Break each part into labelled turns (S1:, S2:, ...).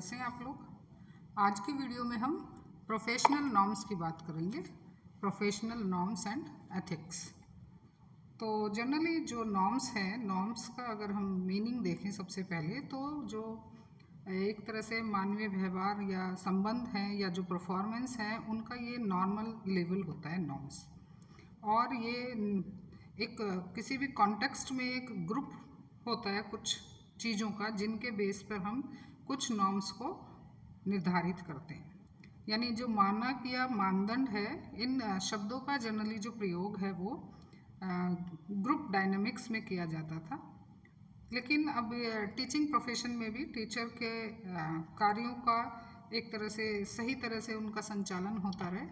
S1: कैसे हैं आप लोग। आज की वीडियो में हम प्रोफेशनल नॉर्म्स की बात करेंगे, प्रोफेशनल नॉर्म्स एंड एथिक्स। तो जनरली जो नॉर्म्स हैं, नॉर्म्स का अगर हम मीनिंग देखें सबसे पहले तो जो एक तरह से मानवीय व्यवहार या संबंध हैं या जो परफॉर्मेंस है उनका ये नॉर्मल लेवल होता है नॉर्म्स। और ये एक किसी भी कॉन्टेक्स्ट में एक ग्रुप होता है कुछ चीज़ों का जिनके बेस पर हम कुछ नॉर्म्स को निर्धारित करते हैं। यानी जो मानक या मानदंड है, इन शब्दों का जनरली जो प्रयोग है वो ग्रुप डायनामिक्स में किया जाता था। लेकिन अब टीचिंग प्रोफेशन में भी टीचर के कार्यों का एक तरह से सही तरह से उनका संचालन होता रहे,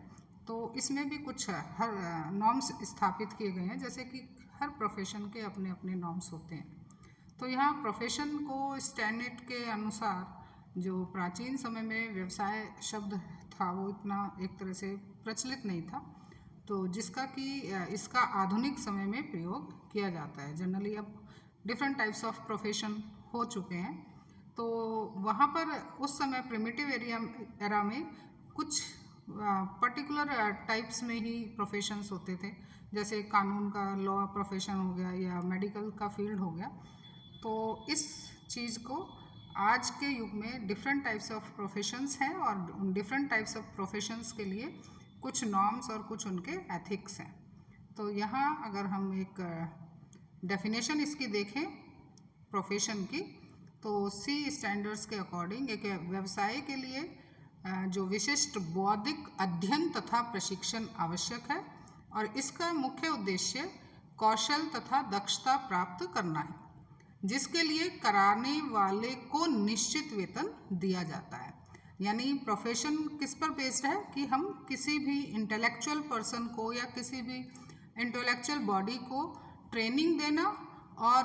S1: तो इसमें भी कुछ हर नॉर्म्स स्थापित किए गए हैं, जैसे कि हर प्रोफेशन के अपने अपने नॉर्म्स होते हैं। तो यहाँ प्रोफेशन को स्टैंडर्ड के अनुसार जो प्राचीन समय में व्यवसाय शब्द था वो इतना एक तरह से प्रचलित नहीं था, तो जिसका कि इसका आधुनिक समय में प्रयोग किया जाता है। जनरली अब डिफरेंट टाइप्स ऑफ प्रोफेशन हो चुके हैं, तो वहाँ पर उस समय प्रिमिटिव एरा में कुछ पर्टिकुलर टाइप्स में ही प्रोफेशंस होते थे, जैसे कानून का लॉ प्रोफेशन हो गया या मेडिकल का फील्ड हो गया। तो इस चीज़ को आज के युग में डिफरेंट टाइप्स ऑफ प्रोफेशंस हैं और उन डिफरेंट टाइप्स ऑफ प्रोफेशंस के लिए कुछ नॉर्म्स और कुछ उनके एथिक्स हैं। तो यहाँ अगर हम एक डेफिनेशन इसकी देखें प्रोफेशन की, तो सी स्टैंडर्ड्स के अकॉर्डिंग एक व्यवसाय के लिए जो विशिष्ट बौद्धिक अध्ययन तथा प्रशिक्षण आवश्यक है और इसका मुख्य उद्देश्य कौशल तथा दक्षता प्राप्त करना है, जिसके लिए कराने वाले को निश्चित वेतन दिया जाता है। यानी प्रोफेशन किस पर बेस्ड है कि हम किसी भी इंटेलेक्चुअल पर्सन को या किसी भी इंटेलेक्चुअल बॉडी को ट्रेनिंग देना और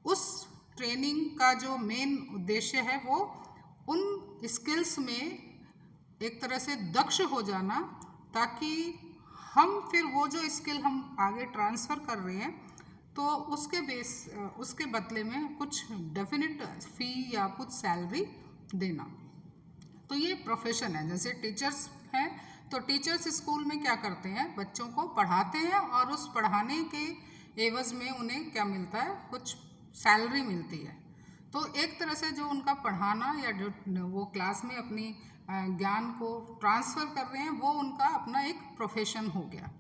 S1: उस ट्रेनिंग का जो मेन उद्देश्य है वो उन स्किल्स में एक तरह से दक्ष हो जाना, ताकि हम फिर वो जो स्किल हम आगे ट्रांसफ़र कर रहे हैं तो उसके बदले में कुछ डेफिनेट फ़ी या कुछ सैलरी देना। तो ये प्रोफेशन है। जैसे टीचर्स हैं, तो टीचर्स स्कूल में क्या करते हैं, बच्चों को पढ़ाते हैं और उस पढ़ाने के एवज़ में उन्हें क्या मिलता है, कुछ सैलरी मिलती है। तो एक तरह से जो उनका पढ़ाना या जो वो क्लास में अपनी ज्ञान को ट्रांसफ़र कर रहे हैं वो उनका अपना एक प्रोफेशन हो गया।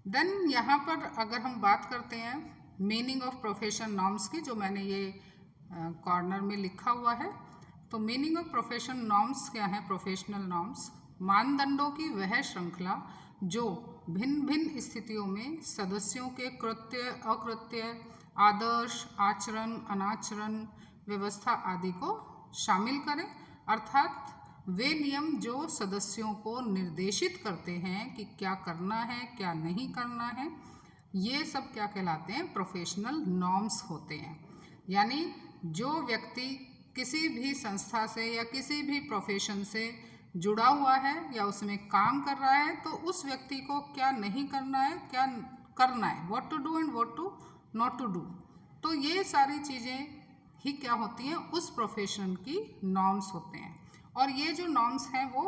S1: देन यहाँ पर अगर हम बात करते हैं मीनिंग ऑफ प्रोफेशन नॉर्म्स की, जो मैंने ये कॉर्नर में लिखा हुआ है, तो मीनिंग ऑफ प्रोफेशन नॉर्म्स क्या है। प्रोफेशनल नॉर्म्स मानदंडों की वह श्रृंखला जो भिन्न भिन्न स्थितियों में सदस्यों के कृत्य अकृत्य, आदर्श, आचरण, अनाचरण, व्यवस्था आदि को शामिल करें, अर्थात वे नियम जो सदस्यों को निर्देशित करते हैं कि क्या करना है क्या नहीं करना है, ये सब क्या कहलाते हैं, प्रोफेशनल नॉर्म्स होते हैं। यानी जो व्यक्ति किसी भी संस्था से या किसी भी प्रोफेशन से जुड़ा हुआ है या उसमें काम कर रहा है, तो उस व्यक्ति को क्या नहीं करना है, क्या करना है, what to do and what to not to do. तो ये सारी चीज़ें ही क्या होती हैं, उस प्रोफेशन की नॉर्म्स होते हैं। और ये जो नॉर्म्स हैं वो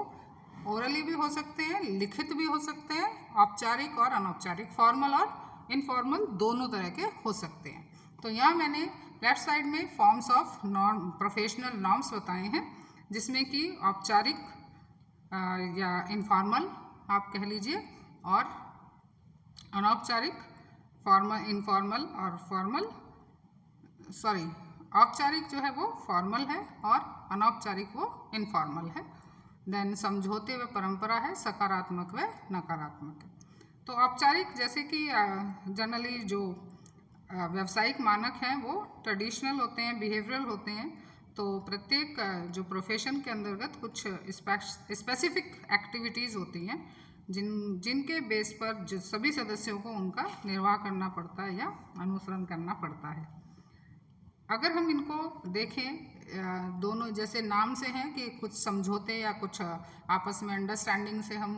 S1: ओरली भी हो सकते हैं, लिखित भी हो सकते हैं, औपचारिक और अनौपचारिक, फॉर्मल और इनफॉर्मल दोनों तरह के हो सकते हैं। तो यहाँ मैंने लेफ्ट साइड में forms of norm professional norms बताए हैं, जिसमें कि औपचारिक या इनफॉर्मल आप कह लीजिए, और अनौपचारिक फॉर्मल, इनफॉर्मल और फॉर्मल, सॉरी औपचारिक जो है वो फॉर्मल है और अनौपचारिक वो इनफॉर्मल है। देन समझौते व परंपरा है, सकारात्मक व नकारात्मक है। तो औपचारिक जैसे कि जनरली जो व्यावसायिक मानक हैं वो ट्रेडिशनल होते हैं, बिहेवियरल होते हैं। तो प्रत्येक जो प्रोफेशन के अंतर्गत कुछ स्पेसिफिक एक्टिविटीज़ होती हैं जिनके बेस पर जो सभी सदस्यों को उनका निर्वाह करना पड़ता है या अनुसरण करना पड़ता है। अगर हम इनको देखें दोनों जैसे नाम से हैं कि कुछ समझौते या कुछ आपस में अंडरस्टैंडिंग से हम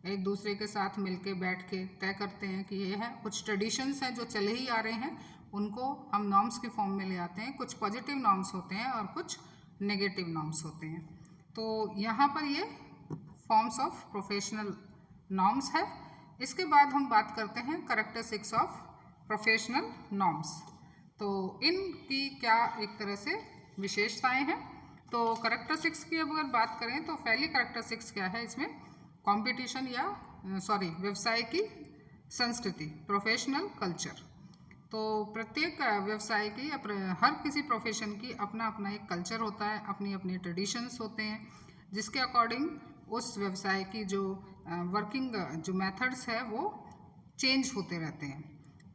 S1: एक दूसरे के साथ मिलके बैठ के तय करते हैं कि ये है, कुछ ट्रेडिशंस हैं जो चले ही आ रहे हैं उनको हम नॉर्म्स की फॉर्म में ले आते हैं। कुछ पॉजिटिव नॉर्म्स होते हैं और कुछ नेगेटिव नॉर्म्स होते हैं। तो यहाँ पर ये फॉर्म्स ऑफ प्रोफेशनल नॉर्म्स है। इसके बाद हम बात करते हैं कैरेक्टरिस्टिक्स ऑफ प्रोफेशनल नॉर्म्स। तो इनकी क्या एक तरह से विशेषताएं हैं। तो कैरेक्टरिस्टिक्स की अगर बात करें तो पहली कैरेक्टरिस्टिक्स क्या है इसमें, कंपटीशन या व्यवसाय की संस्कृति, प्रोफेशनल कल्चर। तो प्रत्येक व्यवसाय की हर किसी प्रोफेशन की अपना अपना एक कल्चर होता है, अपनी अपनी ट्रेडिशंस होते हैं, जिसके अकॉर्डिंग उस व्यवसाय की जो वर्किंग जो मेथड्स है वो चेंज होते रहते हैं।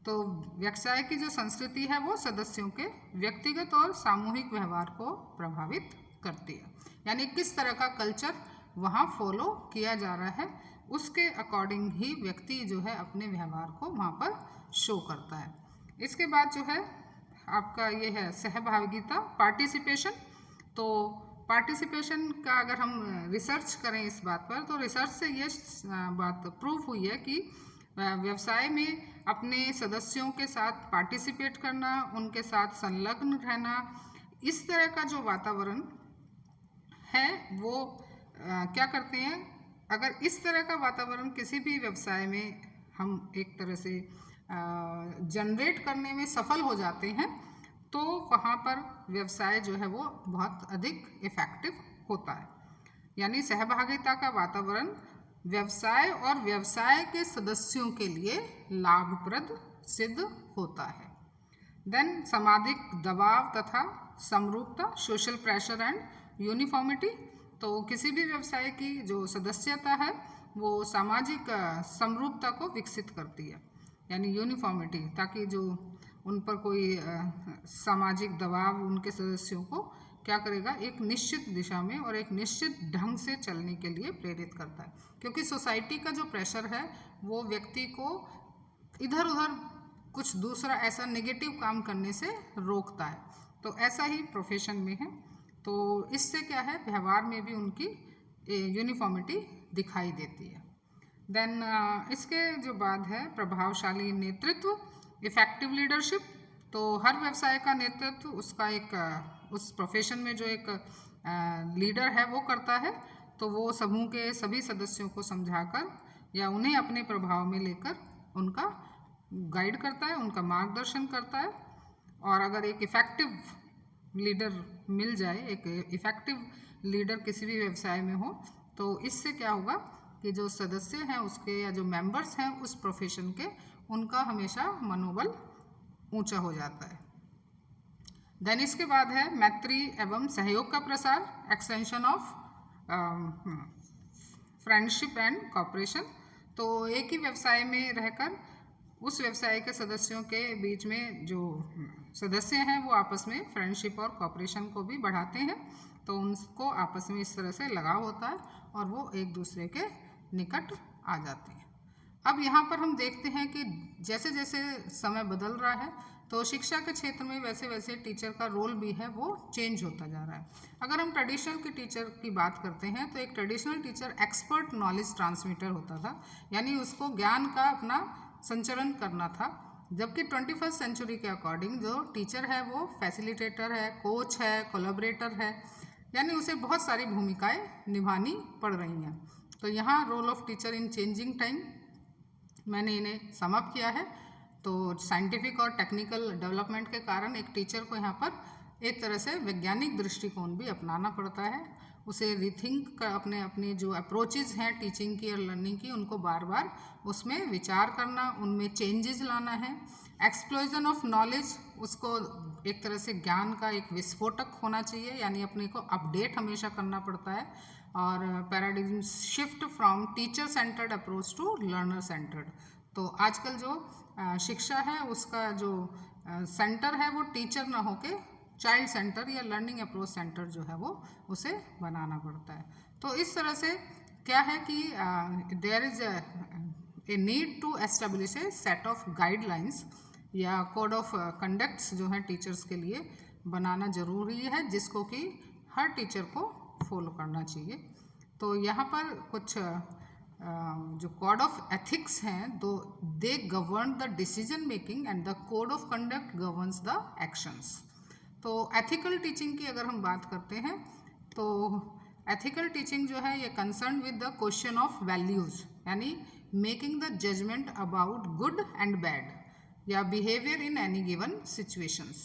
S1: तो व्यवसाय की जो संस्कृति है वो सदस्यों के व्यक्तिगत और सामूहिक व्यवहार को प्रभावित करती है, यानी किस तरह का कल्चर वहाँ फॉलो किया जा रहा है उसके अकॉर्डिंग ही व्यक्ति जो है अपने व्यवहार को वहाँ पर शो करता है। इसके बाद जो है आपका ये है सहभागिता, पार्टिसिपेशन। तो पार्टिसिपेशन का अगर हम रिसर्च करें इस बात पर, तो रिसर्च से ये बात प्रूफ हुई है कि व्यवसाय में अपने सदस्यों के साथ पार्टिसिपेट करना, उनके साथ संलग्न रहना, इस तरह का जो वातावरण है वो क्या करते हैं, अगर इस तरह का वातावरण किसी भी व्यवसाय में हम एक तरह से जनरेट करने में सफल हो जाते हैं तो वहाँ पर व्यवसाय जो है वो बहुत अधिक इफ़ेक्टिव होता है। यानी सहभागिता का वातावरण व्यवसाय और व्यवसाय के सदस्यों के लिए लाभप्रद सिद्ध होता है। देन सामाजिक दबाव तथा समरूपता, सोशल प्रेशर एंड यूनिफॉर्मिटी। तो किसी भी व्यवसाय की जो सदस्यता है वो सामाजिक समरूपता को विकसित करती है, यानी यूनिफॉर्मिटी, ताकि जो उन पर कोई सामाजिक दबाव उनके सदस्यों को क्या करेगा, एक निश्चित दिशा में और एक निश्चित ढंग से चलने के लिए प्रेरित करता है। क्योंकि सोसाइटी का जो प्रेशर है वो व्यक्ति को इधर उधर कुछ दूसरा ऐसा नेगेटिव काम करने से रोकता है। तो ऐसा ही प्रोफेशन में है। तो इससे क्या है, व्यवहार में भी उनकी यूनिफॉर्मिटी दिखाई देती है। देन इसके जो बाद है प्रभावशाली नेतृत्व, इफ़ेक्टिव लीडरशिप। तो हर व्यवसाय का नेतृत्व उसका एक उस प्रोफेशन में जो एक लीडर है वो करता है। तो वो समूह के सभी सदस्यों को समझाकर या उन्हें अपने प्रभाव में लेकर उनका गाइड करता है, उनका मार्गदर्शन करता है। और अगर एक इफ़ेक्टिव लीडर मिल जाए, एक इफ़ेक्टिव लीडर किसी भी व्यवसाय में हो, तो इससे क्या होगा कि जो सदस्य हैं उसके या जो मेंबर्स हैं उस प्रोफेशन के, उनका हमेशा मनोबल ऊंचा हो जाता है। देन इसके बाद है मैत्री एवं सहयोग का प्रसार, extension of friendship and cooperation. तो एक ही व्यवसाय में रहकर उस व्यवसाय के सदस्यों के बीच में जो सदस्य हैं वो आपस में फ्रेंडशिप और कॉपरेशन को भी बढ़ाते हैं। तो उनको आपस में इस तरह से लगाव होता है और वो एक दूसरे के निकट आ जाते हैं। अब यहाँ पर हम देखते हैं कि जैसे जैसे समय बदल रहा है तो शिक्षा के क्षेत्र में वैसे वैसे टीचर का रोल भी है वो चेंज होता जा रहा है। अगर हम ट्रेडिशनल के टीचर की बात करते हैं तो एक traditional teacher expert knowledge transmitter होता था, यानी उसको ज्ञान का अपना संचरण करना था। जबकि 21st सेंचुरी के अकॉर्डिंग जो टीचर है वो फैसिलिटेटर है, कोच है, कोलैबोरेटर है, यानी उसे बहुत सारी भूमिकाएं निभानी पड़ रही हैं। तो यहाँ role of teacher in changing time मैंने इन्हें समअप किया है। तो साइंटिफिक और टेक्निकल डेवलपमेंट के कारण एक टीचर को यहाँ पर एक तरह से वैज्ञानिक दृष्टिकोण भी अपनाना पड़ता है। उसे रीथिंक का अपने जो अप्रोचेज हैं टीचिंग की और लर्निंग की, उनको बार बार उसमें विचार करना, उनमें चेंजेस लाना है। एक्सप्लोजन ऑफ नॉलेज, उसको एक तरह से ज्ञान का एक विस्फोटक होना चाहिए, यानी अपने को अपडेट हमेशा करना पड़ता है। और paradigm shift from teacher centred approach to learner centred. तो आजकल जो शिक्षा है उसका जो सेंटर है वो टीचर ना होके चाइल्ड सेंटर या लर्निंग अप्रोच सेंटर जो है वो उसे बनाना पड़ता है। तो इस तरह से क्या है कि there is a need to establish a set of guidelines या कोड ऑफ कंडक्ट्स जो है टीचर्स के लिए बनाना ज़रूरी है, जिसको कि हर टीचर को फॉलो करना चाहिए। तो यहाँ पर कुछ जो कोड ऑफ एथिक्स हैं, though they govern the decision making and the code of conduct governs the actions. तो एथिकल टीचिंग की अगर हम बात करते हैं तो एथिकल टीचिंग जो है ये concern with the question of values, यानी making the judgement about good and bad या behaviour in any given situations.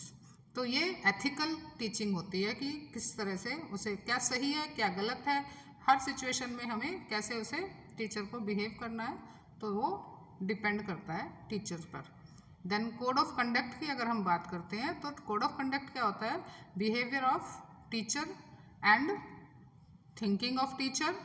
S1: तो ये एथिकल टीचिंग होती है कि किस तरह से उसे क्या सही है क्या गलत है, हर सिचुएशन में हमें कैसे उसे टीचर को बिहेव करना है, तो वो डिपेंड करता है टीचर पर। देन कोड ऑफ कंडक्ट की अगर हम बात करते हैं तो कोड ऑफ कंडक्ट क्या होता है, behaviour of teacher and thinking of teacher.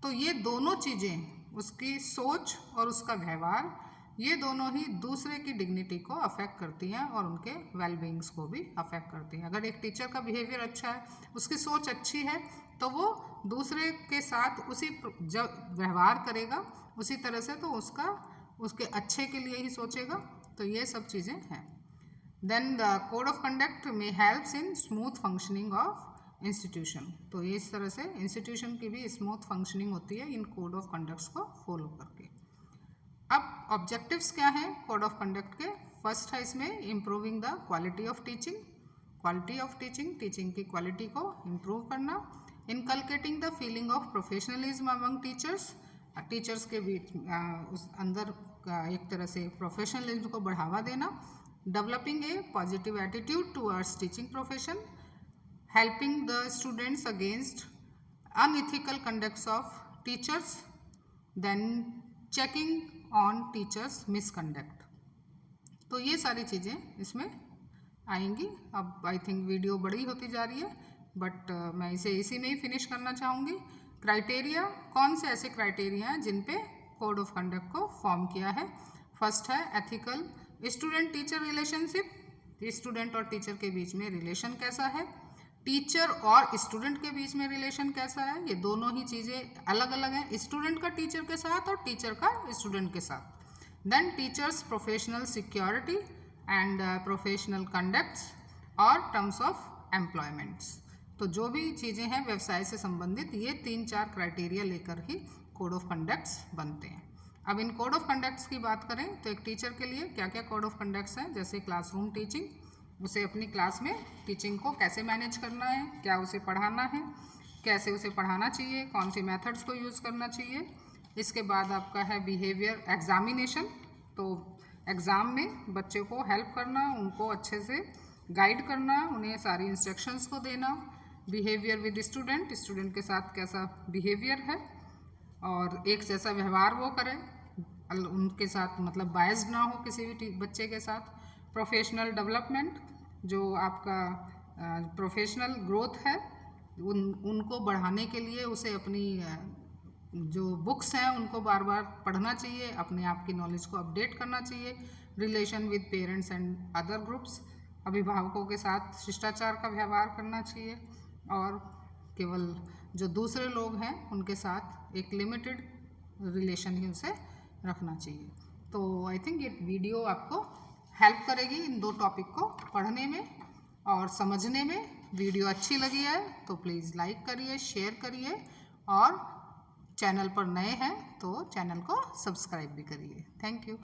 S1: तो ये दोनों चीज़ें, उसकी सोच और उसका व्यवहार, ये दोनों ही दूसरे की डिग्निटी को अफेक्ट करती हैं और उनके वेलबींग्स को भी अफेक्ट करती हैं। अगर एक टीचर का बिहेवियर अच्छा है, उसकी सोच अच्छी है, तो वो दूसरे के साथ उसी जब व्यवहार करेगा उसी तरह से, तो उसके अच्छे के लिए ही सोचेगा। तो ये सब चीज़ें हैं। Then the code of conduct में helps in smooth functioning of institution. तो ये इस तरह से इंस्टीट्यूशन की भी स्मूथ फंक्शनिंग होती है इन कोड ऑफ कंडक्ट्स को फॉलो करके। अब ऑब्जेक्टिव्स क्या हैं कोड ऑफ कंडक्ट के? फर्स्ट है इसमें improving the quality of teaching. Quality of teaching, teaching की क्वालिटी को इम्प्रूव करना। Inculcating the feeling of professionalism among teachers, teachers के बीच उस अंदर का एक तरह से प्रोफेशनलिज्म को बढ़ावा देना। Developing a positive attitude towards teaching profession. Helping the students against unethical conducts of teachers. Then checking on teachers misconduct. तो ये सारी चीज़ें इसमें आएंगी। अब आई थिंक वीडियो बड़ी होती जा रही है, बट मैं इसे इसी में ही फिनिश करना चाहूँगी। क्राइटेरिया, कौन से ऐसे क्राइटेरिया हैं जिन पे कोड ऑफ कंडक्ट को फॉर्म किया है? फर्स्ट है ethical student teacher relationship, student और टीचर के बीच में रिलेशन कैसा है, टीचर और स्टूडेंट के बीच में रिलेशन कैसा है। ये दोनों ही चीज़ें अलग अलग हैं, स्टूडेंट का टीचर के साथ और टीचर का स्टूडेंट के साथ। Then teachers professional security and professional conducts और टर्म्स ऑफ एम्प्लॉयमेंट्स। तो जो भी चीज़ें हैं व्यवसाय से संबंधित, ये 3-4 क्राइटेरिया लेकर ही कोड ऑफ कंडक्ट्स बनते हैं। अब इन कोड ऑफ कंडक्ट्स की बात करें तो एक टीचर के लिए क्या क्या कोड ऑफ कंडक्ट्स हैं? जैसे क्लासरूम टीचिंग, उसे अपनी क्लास में टीचिंग को कैसे मैनेज करना है, क्या उसे पढ़ाना है, कैसे उसे पढ़ाना चाहिए, कौन सी मेथड्स को यूज़ करना चाहिए। इसके बाद आपका है बिहेवियर एग्जामिनेशन, तो एग्ज़ाम में बच्चे को हेल्प करना, उनको अच्छे से गाइड करना, उन्हें सारी इंस्ट्रक्शंस को देना। बिहेवियर विद स्टूडेंट, स्टूडेंट के साथ कैसा बिहेवियर है और एक जैसा व्यवहार वो करें, उनके साथ मतलब बायस्ड ना हो किसी भी बच्चे के साथ। प्रोफेशनल डेवलपमेंट, जो आपका प्रोफेशनल ग्रोथ है उनको बढ़ाने के लिए उसे अपनी जो बुक्स हैं उनको बार बार पढ़ना चाहिए, अपने आप की नॉलेज को अपडेट करना चाहिए। Relation with parents and other groups, अभिभावकों के साथ शिष्टाचार का व्यवहार करना चाहिए और केवल जो दूसरे लोग हैं उनके साथ एक लिमिटेड रिलेशन ही उसे रखना चाहिए। तो आई थिंक ये वीडियो आपको हेल्प करेगी इन 2 टॉपिक को पढ़ने में और समझने में। वीडियो अच्छी लगी है तो प्लीज़ लाइक करिए, शेयर करिए और चैनल पर नए हैं तो चैनल को सब्सक्राइब भी करिए। Thank you.